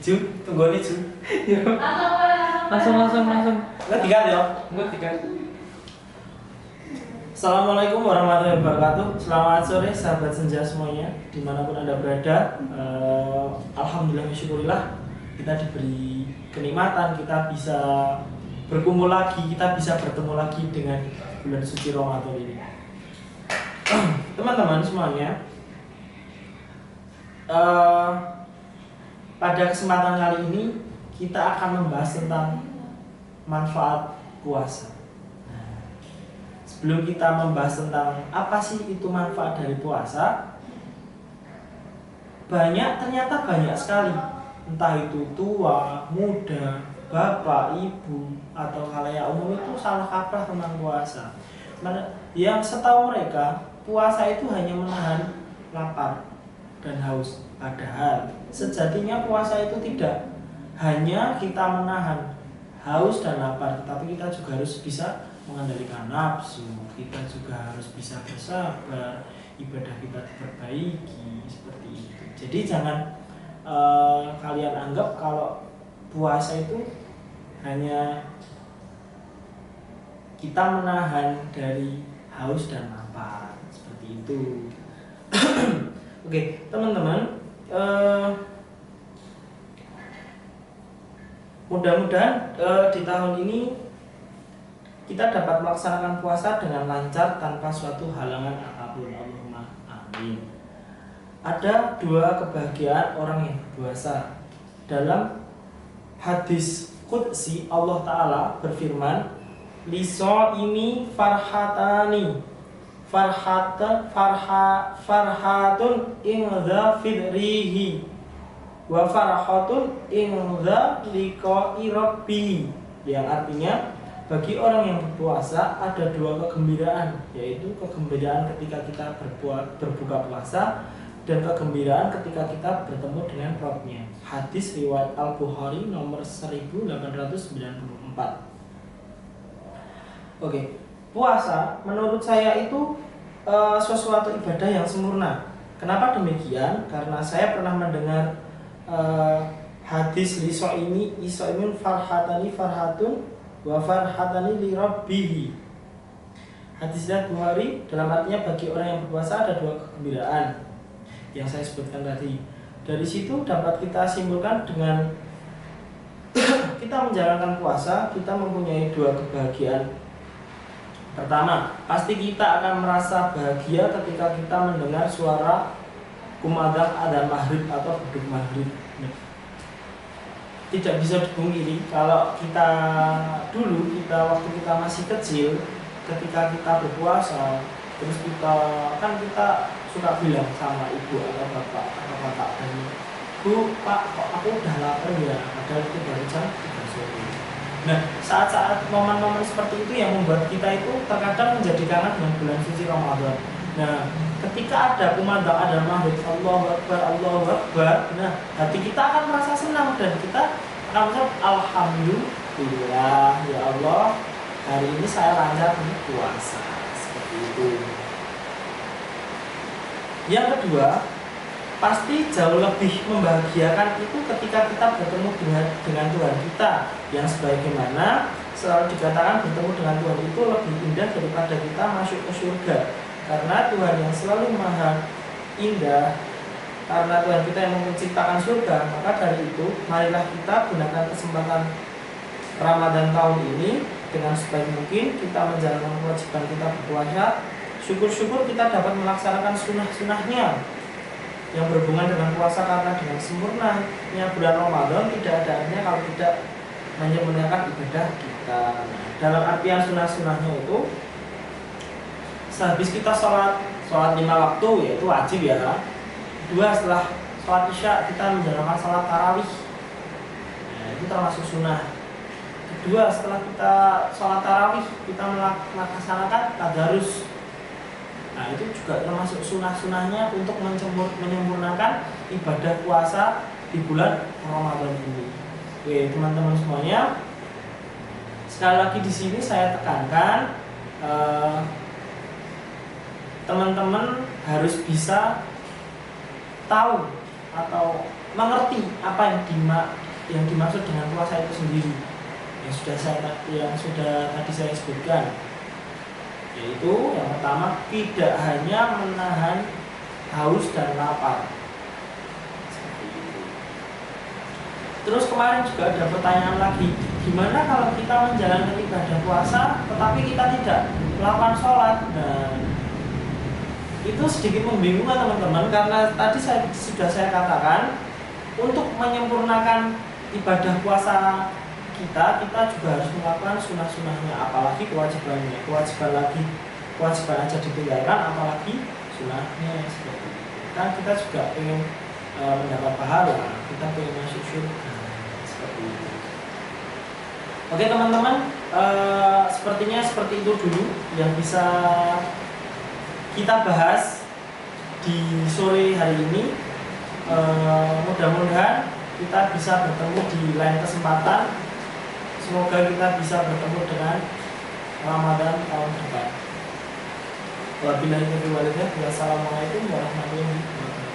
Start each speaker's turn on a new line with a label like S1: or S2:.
S1: Ju, tunggu nih Ju.
S2: Langsung.
S1: Enggak tiga ya?
S2: Enggak tiga.
S1: Assalamualaikum warahmatullahi wabarakatuh. Selamat sore sahabat senja semuanya, dimanapun anda berada. Alhamdulillah syukurillah kita diberi kenikmatan, kita bisa berkumpul lagi, kita bisa bertemu lagi dengan bulan suci Ramadan ini. Teman-teman semuanya, pada kesempatan kali ini kita akan membahas tentang manfaat puasa. Sebelum kita membahas tentang apa sih itu manfaat dari puasa, ternyata banyak sekali, entah itu tua, muda, bapak, ibu, atau khalayak umum itu salah kaprah tentang puasa. Yang setahu mereka, puasa itu hanya menahan lapar dan haus. Padahal sejatinya puasa itu tidak hanya kita menahan haus dan lapar, tetapi kita juga harus bisa mengendalikan nafsu, kita juga harus bisa bersabar, ibadah kita diperbaiki seperti itu. Jadi jangan kalian anggap kalau puasa itu hanya kita menahan dari haus dan lapar seperti itu. Oke, teman-teman, mudah-mudahan di tahun ini kita dapat melaksanakan puasa dengan lancar tanpa suatu halangan apapun. Allahumma amin. Ada dua kebahagiaan orang yang berpuasa. Dalam hadis qudsi Allah Ta'ala berfirman, liso'imi farhatani farhatun ingdha fidrihi wa farhatun ingdha liqa'i rabbi, yang artinya bagi orang yang berpuasa ada dua kegembiraan, yaitu kegembiraan ketika kita berbuka puasa dan kegembiraan ketika kita bertemu dengan Rabb-nya. Hadis riwayat Al-Bukhari nomor 1894. Oke, puasa menurut saya itu sesuatu ibadah yang sempurna. Kenapa demikian? Karena saya pernah mendengar hadis iso'imin farhatani farhatun wa farhatani li rabbihi. Hadis riwayat Bukhari dalam artinya bagi orang yang berpuasa ada dua kegembiraan yang saya sebutkan tadi. Dari situ dapat kita simpulkan dengan kita menjalankan puasa, kita mempunyai dua kebahagiaan. Pertama, pasti kita akan merasa bahagia ketika kita mendengar suara kumandang adzan maghrib atau beduk maghrib. Tidak bisa dipungkiri kalau kita waktu kita masih kecil, ketika kita berpuasa, terus kita suka bilang sama ibu atau bapak tadi, Bu, Pak, kok aku udah lapar ya, padahal itu baru jam 3 sore. Nah, saat-saat momen-momen seperti itu yang membuat kita itu terkadang menjadi kangen dengan bulan suci Ramadan. Nah, ketika ada kumandang adzan maghrib, Allahu Akbar, nah hati kita akan merasa senang dan kita akan mengucap alhamdulillah, ya Allah, hari ini saya lancar berpuasa. Seperti itu. Yang kedua, pasti jauh lebih membahagiakan itu ketika kita bertemu dengan Tuhan kita, yang sebagaimana selalu dikatakan bertemu dengan Tuhan itu lebih indah daripada kita masuk ke surga. Karena Tuhan yang selalu maha indah, karena Tuhan kita yang menciptakan surga, maka dari itu marilah kita gunakan kesempatan Ramadan tahun ini dengan sebaik mungkin kita menjalankan kewajiban kita berpuasa. Syukur-syukur kita dapat melaksanakan sunnah-sunnahnya yang berhubungan dengan puasa, karena dengan sempurnanya bulan Ramadan tidak ada artinya kalau tidak menyempurnakan ibadah kita. Dalam artian sunnah-sunnahnya itu, sehabis kita sholat 5 waktu, yaitu wajib ya. Kedua, setelah sholat isya kita menjalankan sholat tarawih, nah, itu termasuk sunnah. Kedua, setelah kita sholat tarawih kita melaksanakan tadarus, nah itu juga termasuk sunnah-sunnahnya untuk menyempurnakan ibadah puasa di bulan Ramadan ini. Oke, teman-teman semuanya, sekali lagi di sini saya tekankan, teman-teman harus bisa tahu atau mengerti apa yang dimaksud dengan puasa itu sendiri, yang sudah tadi saya sebutkan, yaitu yang pertama tidak hanya menahan haus dan lapar. Terus kemarin juga ada pertanyaan lagi, gimana kalau kita menjalankan ibadah puasa tetapi kita tidak melakukan sholat? Nah, itu sedikit membingungkan teman-teman, karena tadi sudah saya katakan untuk menyempurnakan ibadah puasa kita juga harus melakukan sunnah-sunnahnya, apalagi kewajibannya. Kewajiban aja ditinggalkan, apalagi sunnahnya seperti itu. Kan kita juga ingin mendapat pahala, kita ingin masuk surga seperti itu. Oke teman-teman, sepertinya seperti itu dulu yang bisa kita bahas di sore hari ini. Mudah-mudahan kita bisa bertemu di lain kesempatan. Semoga kita bisa bertemu dengan Ramadan tahun depan. Wabillahi taufiq wal hidayah. Wassalamualaikum warahmatullahi wabarakatuh.